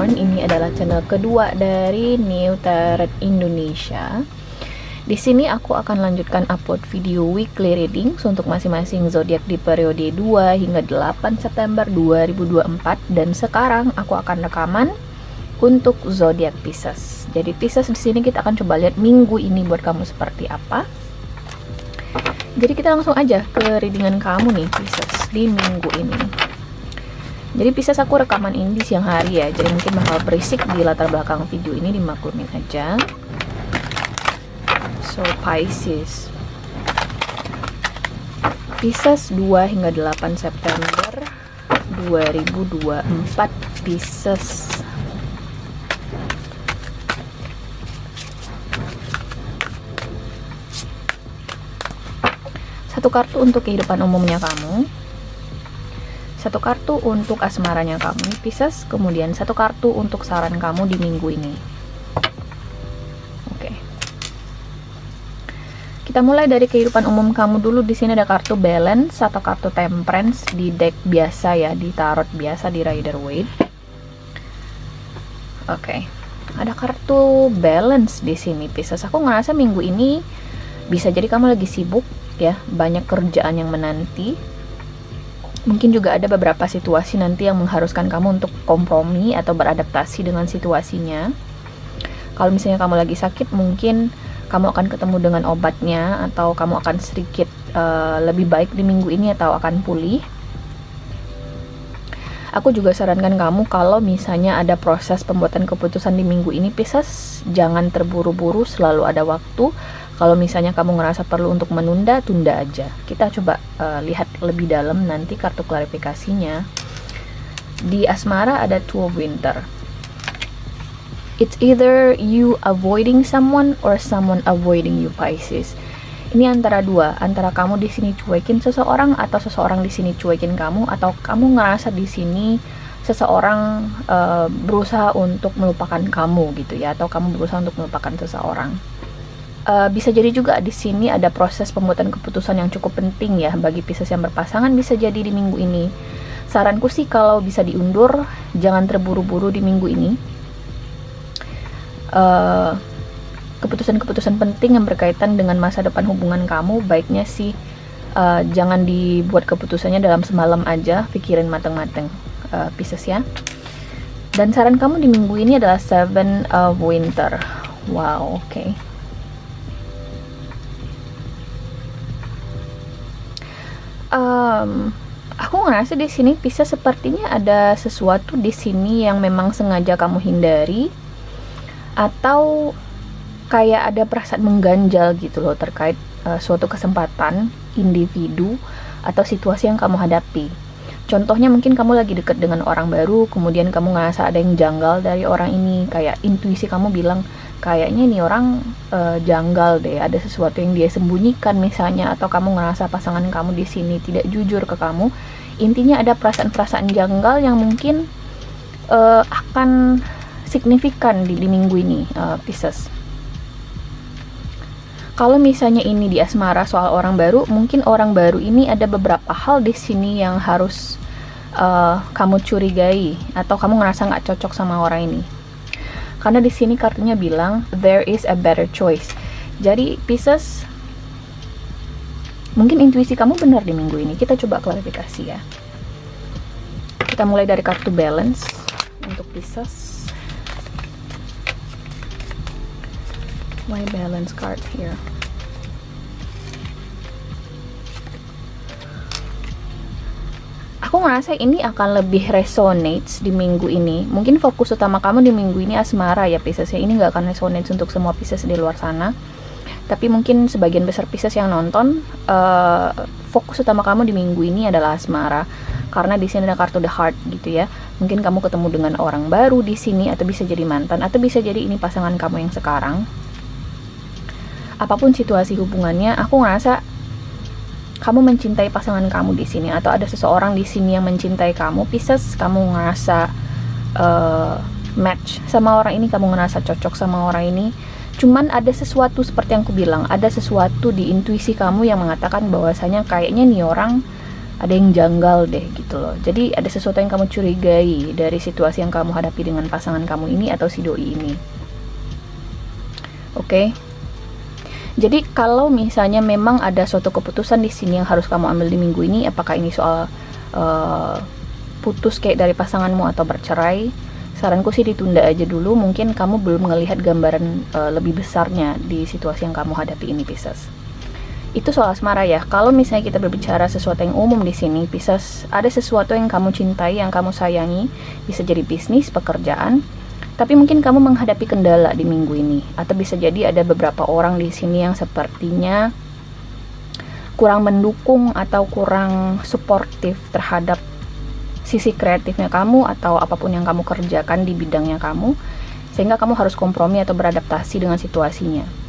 Capricorn. Ini adalah channel kedua dari New Tarot Indonesia. Di sini aku akan lanjutkan upload video weekly reading untuk masing-masing zodiak di periode 2 hingga 8 September 2024, dan sekarang aku akan rekaman untuk zodiak Pisces. Jadi Pisces di sini kita akan coba lihat minggu ini buat kamu seperti apa. Jadi kita langsung aja ke readingan kamu nih Pisces di minggu ini. Jadi Pisces aku rekaman ini di siang hari ya, jadi mungkin bakal berisik di latar belakang video ini, dimaklumin aja. So Pisces 2 hingga 8 September 2024 Pisces. Satu kartu untuk kehidupan umumnya kamu, satu kartu untuk asmaranya kamu Pisces, kemudian satu kartu untuk saran kamu di minggu ini. Oke. Kita mulai dari kehidupan umum kamu dulu. Di sini ada kartu Balance atau kartu Temperance di deck biasa ya, di tarot biasa di Rider-Waite. Oke. Ada kartu Balance di sini Pisces. Aku ngerasa minggu ini bisa jadi kamu lagi sibuk ya, banyak kerjaan yang menanti. Mungkin juga ada beberapa situasi nanti yang mengharuskan kamu untuk kompromi atau beradaptasi dengan situasinya. Kalau misalnya kamu lagi sakit, mungkin kamu akan ketemu dengan obatnya, atau kamu akan sedikit lebih baik di minggu ini atau akan pulih. Aku juga sarankan kamu kalau misalnya ada proses pembuatan keputusan di minggu ini Pisces, jangan terburu-buru, selalu ada waktu. Kalau misalnya kamu ngerasa perlu untuk menunda, tunda aja. Kita coba lihat lebih dalam nanti kartu klarifikasinya. Di asmara ada Two of Winter. It's either you avoiding someone or someone avoiding you Pisces. Ini antara dua, antara kamu di sini cuekin seseorang atau seseorang di sini cuekin kamu, atau kamu ngerasa di sini seseorang berusaha untuk melupakan kamu gitu ya, atau kamu berusaha untuk melupakan seseorang. Bisa jadi juga di sini ada proses pembuatan keputusan yang cukup penting ya bagi Pisces yang berpasangan, bisa jadi di minggu ini. Saranku sih kalau bisa diundur, jangan terburu-buru di minggu ini. Keputusan-keputusan penting yang berkaitan dengan masa depan hubungan kamu, baiknya sih jangan dibuat keputusannya dalam semalam aja, pikirin mateng-mateng Pisces ya. Dan saran kamu di minggu ini adalah Seven of Winter. Wow, oke. Aku ngerasa di sini Pisces sepertinya ada sesuatu di sini yang memang sengaja kamu hindari, atau kayak ada perasaan mengganjal gitu loh terkait suatu kesempatan, individu, atau situasi yang kamu hadapi. Contohnya mungkin kamu lagi deket dengan orang baru, kemudian kamu ngerasa ada yang janggal dari orang ini, kayak intuisi kamu bilang kayaknya ini orang janggal deh, ada sesuatu yang dia sembunyikan misalnya, atau kamu ngerasa pasangan kamu di sini tidak jujur ke kamu. Intinya ada perasaan-perasaan janggal yang mungkin akan signifikan di minggu ini Pisces. Kalau misalnya ini di asmara soal orang baru, mungkin orang baru ini ada beberapa hal di sini yang harus kamu curigai, atau kamu ngerasa nggak cocok sama orang ini. Karena di sini kartunya bilang there is a better choice. Jadi Pisces, mungkin intuisi kamu benar di minggu ini. Kita coba klarifikasi ya. Kita mulai dari kartu Balance untuk Pisces. Why Balance card here? Aku ngerasa ini akan lebih resonates di minggu ini. Mungkin fokus utama kamu di minggu ini asmara ya Pisces ya. Ini nggak akan resonates untuk semua Pisces di luar sana. Tapi mungkin sebagian besar Pisces yang nonton, fokus utama kamu di minggu ini adalah asmara. Karena di sini ada kartu The Heart gitu ya. Mungkin kamu ketemu dengan orang baru di sini, atau bisa jadi mantan, atau bisa jadi ini pasangan kamu yang sekarang. Apapun situasi hubungannya, aku ngerasa kamu mencintai pasangan kamu di sini, atau ada seseorang di sini yang mencintai kamu Pisces. Kamu ngerasa match sama orang ini, kamu ngerasa cocok sama orang ini. Cuman ada sesuatu seperti yang aku bilang, ada sesuatu di intuisi kamu yang mengatakan bahwasanya kayaknya nih orang ada yang janggal deh gitu loh. Jadi ada sesuatu yang kamu curigai dari situasi yang kamu hadapi dengan pasangan kamu ini atau si doi ini. Oke. Jadi kalau misalnya memang ada suatu keputusan di sini yang harus kamu ambil di minggu ini, apakah ini soal putus kayak dari pasanganmu atau bercerai, saranku sih ditunda aja dulu. Mungkin kamu belum melihat gambaran lebih besarnya di situasi yang kamu hadapi ini, Pisces. Itu soal asmara ya. Kalau misalnya kita berbicara sesuatu yang umum di sini, Pisces, ada sesuatu yang kamu cintai, yang kamu sayangi, bisa jadi bisnis, pekerjaan, tapi mungkin kamu menghadapi kendala di minggu ini, atau bisa jadi ada beberapa orang di sini yang sepertinya kurang mendukung atau kurang suportif terhadap sisi kreatifnya kamu atau apapun yang kamu kerjakan di bidangnya kamu, sehingga kamu harus kompromi atau beradaptasi dengan situasinya.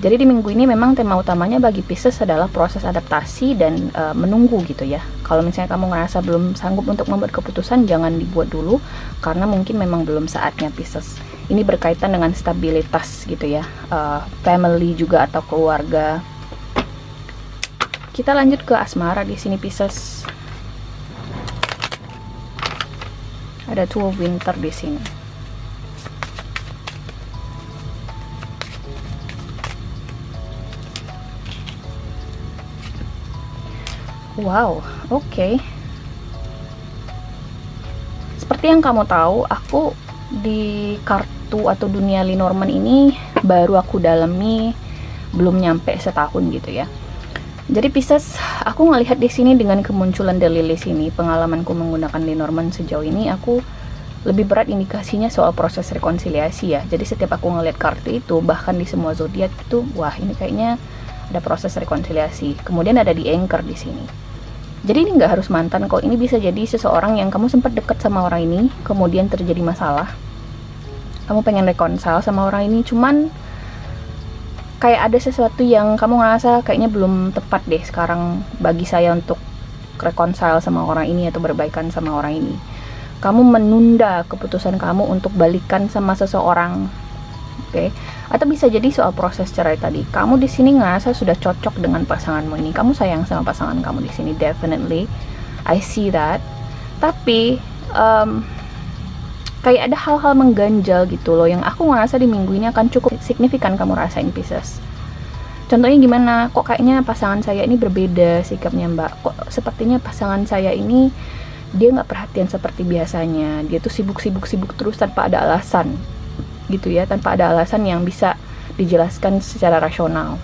Jadi di minggu ini memang tema utamanya bagi Pisces adalah proses adaptasi dan menunggu gitu ya. Kalau misalnya kamu ngerasa belum sanggup untuk membuat keputusan, jangan dibuat dulu, karena mungkin memang belum saatnya, Pisces. Ini berkaitan dengan stabilitas gitu ya, family juga atau keluarga. Kita lanjut ke asmara di sini, Pisces. Ada Two of Winter di sini. Wow, oke. Seperti yang kamu tahu, aku di kartu atau dunia Lenormand ini baru aku dalami belum nyampe setahun gitu ya. Jadi Pisces, aku ngelihat di sini dengan kemunculan The Lilies ini, pengalamanku menggunakan Lenormand sejauh ini, aku lebih berat indikasinya soal proses rekonsiliasi ya. Jadi setiap aku ngelihat kartu itu, bahkan di semua zodiak itu, wah ini kayaknya ada proses rekonsiliasi. Kemudian ada di Anchor di sini. Jadi ini nggak harus mantan kok, ini bisa jadi seseorang yang kamu sempat deket sama orang ini, kemudian terjadi masalah, kamu pengen reconcile sama orang ini, cuman kayak ada sesuatu yang kamu ngerasa kayaknya belum tepat deh sekarang bagi saya untuk reconcile sama orang ini atau berbaikan sama orang ini. Kamu menunda keputusan kamu untuk balikan sama seseorang, oke? Atau bisa jadi soal proses cerai tadi. Kamu di sini ngerasa sudah cocok dengan pasanganmu ini. Kamu sayang sama pasangan kamu di sini, definitely. I see that. Tapi kayak ada hal-hal mengganjal gitu loh yang aku ngerasa di minggu ini akan cukup signifikan kamu rasain, Pisces. Contohnya gimana? Kok kayaknya pasangan saya ini berbeda sikapnya, Mbak? Kok sepertinya pasangan saya ini dia nggak perhatian seperti biasanya. Dia tuh sibuk terus tanpa ada alasan gitu ya, tanpa ada alasan yang bisa dijelaskan secara rasional.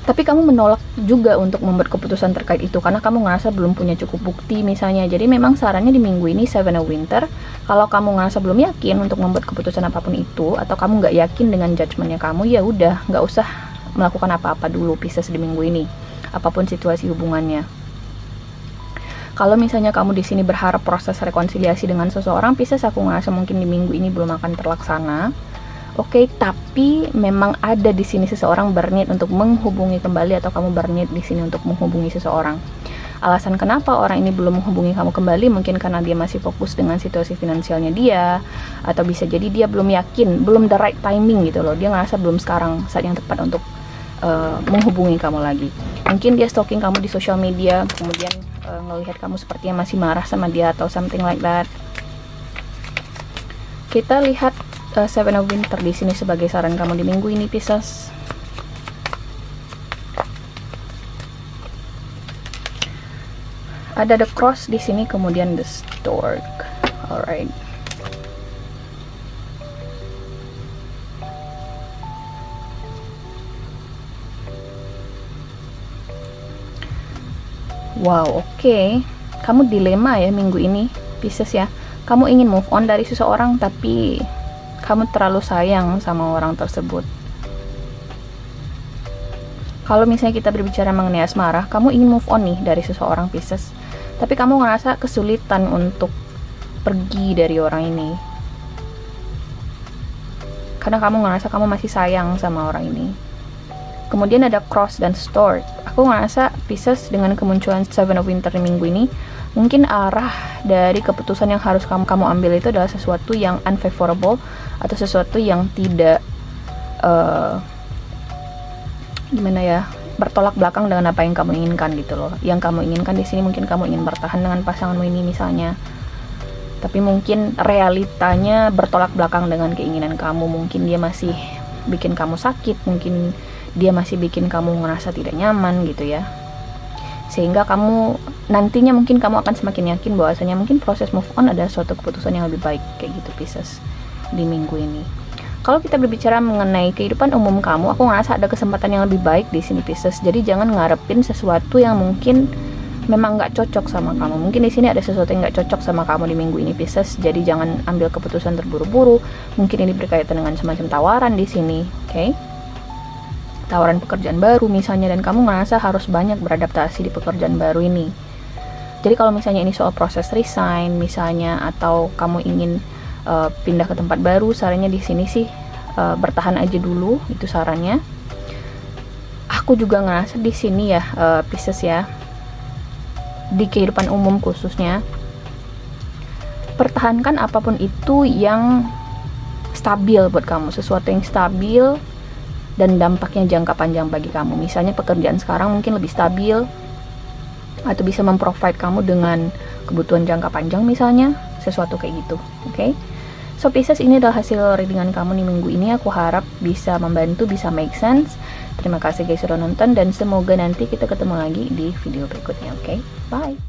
Tapi kamu menolak juga untuk membuat keputusan terkait itu karena kamu ngerasa belum punya cukup bukti misalnya. Jadi memang sarannya di minggu ini Seven of Winter, kalau kamu ngerasa belum yakin untuk membuat keputusan apapun itu, atau kamu nggak yakin dengan judgementnya kamu, ya udah nggak usah melakukan apa-apa dulu, Pisces, di minggu ini, apapun situasi hubungannya. Kalau misalnya kamu di sini berharap proses rekonsiliasi dengan seseorang, Pisces, aku ngerasa mungkin di minggu ini belum akan terlaksana. Oke, tapi memang ada di sini seseorang berniat untuk menghubungi kembali, atau kamu berniat di sini untuk menghubungi seseorang. Alasan kenapa orang ini belum menghubungi kamu kembali mungkin karena dia masih fokus dengan situasi finansialnya dia, atau bisa jadi dia belum yakin, belum the right timing gitu loh. Dia ngerasa belum sekarang saat yang tepat untuk menghubungi kamu lagi. Mungkin dia stalking kamu di sosial media, kemudian ngelihat kamu sepertinya masih marah sama dia atau something like that. Kita lihat Seven of Winter di sini sebagai saran kamu di minggu ini, Pisces. Ada the Cross di sini, kemudian the Stork. Alright. Wow, oke. Kamu dilema ya minggu ini, Pisces ya. Kamu ingin move on dari seseorang, tapi kamu terlalu sayang sama orang tersebut. Kalau misalnya kita berbicara mengenai asmara, kamu ingin move on nih dari seseorang, Pisces, tapi kamu ngerasa kesulitan untuk pergi dari orang ini karena kamu ngerasa kamu masih sayang sama orang ini. Kemudian ada Cross dan Stork. Aku ngerasa Pisces dengan kemunculan Seven of Winter di minggu ini, mungkin arah dari keputusan yang harus kamu ambil itu adalah sesuatu yang unfavorable, atau sesuatu yang tidak gimana ya, bertolak belakang dengan apa yang kamu inginkan gitu loh. Yang kamu inginkan di sini mungkin kamu ingin bertahan dengan pasanganmu ini misalnya, tapi mungkin realitanya bertolak belakang dengan keinginan kamu. Mungkin dia masih bikin kamu sakit, mungkin dia masih bikin kamu ngerasa tidak nyaman gitu ya, sehingga kamu nantinya mungkin kamu akan semakin yakin bahwasanya mungkin proses move on adalah suatu keputusan yang lebih baik kayak gitu Pisces di minggu ini. Kalau kita berbicara mengenai kehidupan umum kamu, aku ngerasa ada kesempatan yang lebih baik di sini Pisces. Jadi jangan ngarepin sesuatu yang mungkin memang nggak cocok sama kamu. Mungkin di sini ada sesuatu yang nggak cocok sama kamu di minggu ini Pisces. Jadi jangan ambil keputusan terburu-buru. Mungkin ini berkaitan dengan semacam tawaran di sini, oke? Tawaran pekerjaan baru misalnya, dan kamu ngerasa harus banyak beradaptasi di pekerjaan baru ini. Jadi kalau misalnya ini soal proses resign misalnya, atau kamu ingin pindah ke tempat baru, sarannya di sini sih bertahan aja dulu, itu sarannya. Aku juga ngerasa di sini ya Pisces ya, di kehidupan umum khususnya, pertahankan apapun itu yang stabil buat kamu, sesuatu yang stabil dan dampaknya jangka panjang bagi kamu. Misalnya pekerjaan sekarang mungkin lebih stabil atau bisa memprovide kamu dengan kebutuhan jangka panjang misalnya, sesuatu kayak gitu, oke? So Pisces, ini adalah hasil readingan kamu di minggu ini. Aku harap bisa membantu, bisa make sense. Terima kasih guys sudah nonton, dan semoga nanti kita ketemu lagi di video berikutnya, oke? Bye!